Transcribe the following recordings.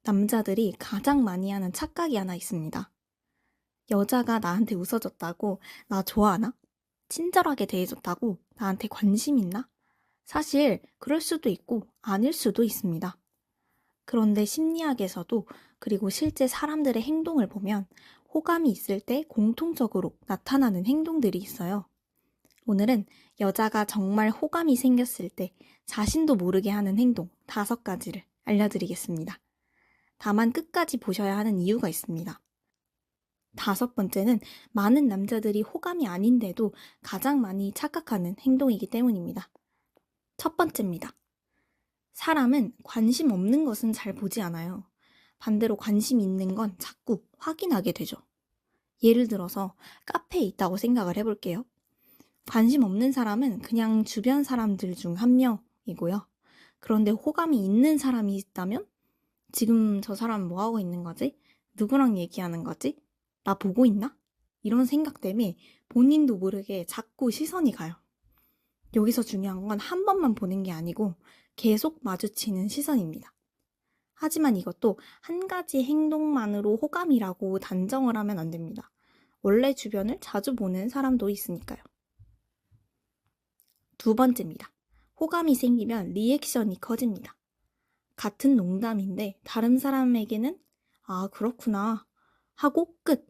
남자들이 가장 많이 하는 착각이 하나 있습니다. 여자가 나한테 웃어줬다고 나 좋아하나? 친절하게 대해줬다고 나한테 관심 있나? 사실 그럴 수도 있고 아닐 수도 있습니다. 그런데 심리학에서도 그리고 실제 사람들의 행동을 보면 호감이 있을 때 공통적으로 나타나는 행동들이 있어요. 오늘은 여자가 정말 호감이 생겼을 때 자신도 모르게 하는 행동 5가지를 알려드리겠습니다. 다만 끝까지 보셔야 하는 이유가 있습니다. 5번째는 많은 남자들이 호감이 아닌데도 가장 많이 착각하는 행동이기 때문입니다. 첫 번째입니다. 사람은 관심 없는 것은 잘 보지 않아요. 반대로 관심 있는 건 자꾸 확인하게 되죠. 예를 들어서 카페에 있다고 생각을 해볼게요. 관심 없는 사람은 그냥 주변 사람들 중 한 명이고요. 그런데 호감이 있는 사람이 있다면 지금 저 사람 뭐 하고 있는 거지? 누구랑 얘기하는 거지? 나 보고 있나? 이런 생각 때문에 본인도 모르게 자꾸 시선이 가요. 여기서 중요한 건 한 번만 보는 게 아니고 계속 마주치는 시선입니다. 하지만 이것도 한 가지 행동만으로 호감이라고 단정을 하면 안 됩니다. 원래 주변을 자주 보는 사람도 있으니까요. 2번째입니다. 호감이 생기면 리액션이 커집니다. 같은 농담인데 다른 사람에게는 아, 그렇구나 하고 끝.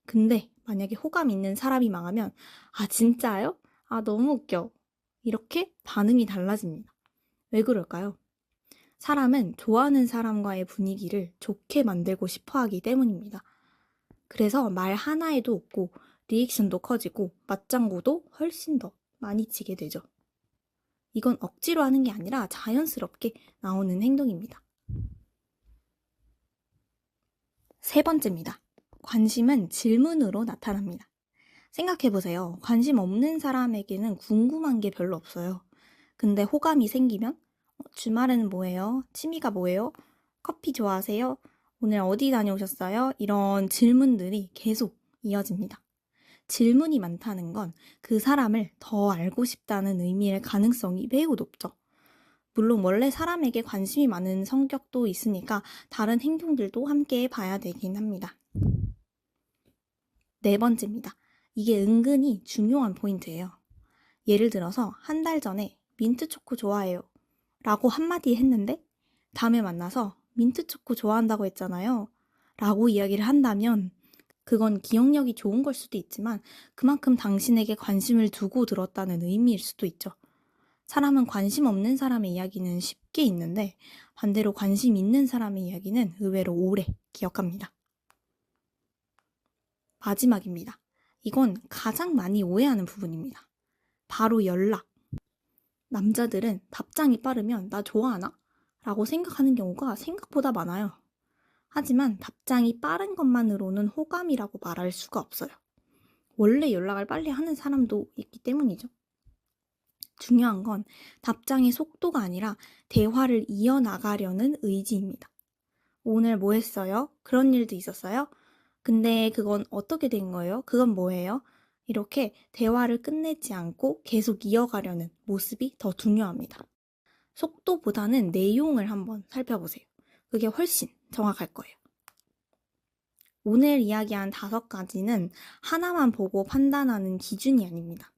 근데 만약에 호감 있는 사람이 망하면 아, 진짜요? 아, 너무 웃겨. 이렇게 반응이 달라집니다. 왜 그럴까요? 사람은 좋아하는 사람과의 분위기를 좋게 만들고 싶어 하기 때문입니다. 그래서 말 하나에도 없고 리액션도 커지고 맞장구도 훨씬 더 많이 치게 되죠. 이건 억지로 하는 게 아니라 자연스럽게 나오는 행동입니다. 3번째입니다. 관심은 질문으로 나타납니다. 생각해보세요. 관심 없는 사람에게는 궁금한 게 별로 없어요. 근데 호감이 생기면 주말에는 뭐해요? 취미가 뭐예요? 커피 좋아하세요? 오늘 어디 다녀오셨어요? 이런 질문들이 계속 이어집니다. 질문이 많다는 건 그 사람을 더 알고 싶다는 의미의 가능성이 매우 높죠. 물론 원래 사람에게 관심이 많은 성격도 있으니까 다른 행동들도 함께 봐야 되긴 합니다. 4번째입니다. 이게 은근히 중요한 포인트예요. 예를 들어서 한 달 전에 민트 초코 좋아해요 라고 한마디 했는데 다음에 만나서 민트 초코 좋아한다고 했잖아요 라고 이야기를 한다면 그건 기억력이 좋은 걸 수도 있지만 그만큼 당신에게 관심을 두고 들었다는 의미일 수도 있죠. 사람은 관심 없는 사람의 이야기는 쉽게 잊는데 반대로 관심 있는 사람의 이야기는 의외로 오래 기억합니다. 마지막입니다. 이건 가장 많이 오해하는 부분입니다. 바로 연락. 남자들은 답장이 빠르면 나 좋아하나? 라고 생각하는 경우가 생각보다 많아요. 하지만 답장이 빠른 것만으로는 호감이라고 말할 수가 없어요. 원래 연락을 빨리 하는 사람도 있기 때문이죠. 중요한 건 답장의 속도가 아니라 대화를 이어나가려는 의지입니다. 오늘 뭐 했어요? 그런 일도 있었어요? 근데 그건 어떻게 된 거예요? 그건 뭐예요? 이렇게 대화를 끝내지 않고 계속 이어가려는 모습이 더 중요합니다. 속도보다는 내용을 한번 살펴보세요. 그게 훨씬 정확할 거예요. 오늘 이야기한 5가지는 하나만 보고 판단하는 기준이 아닙니다.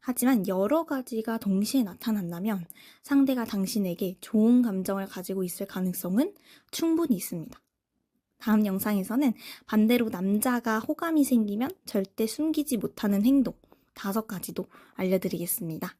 하지만 여러 가지가 동시에 나타난다면 상대가 당신에게 좋은 감정을 가지고 있을 가능성은 충분히 있습니다. 다음 영상에서는 반대로 남자가 호감이 생기면 절대 숨기지 못하는 행동 5가지도 알려드리겠습니다.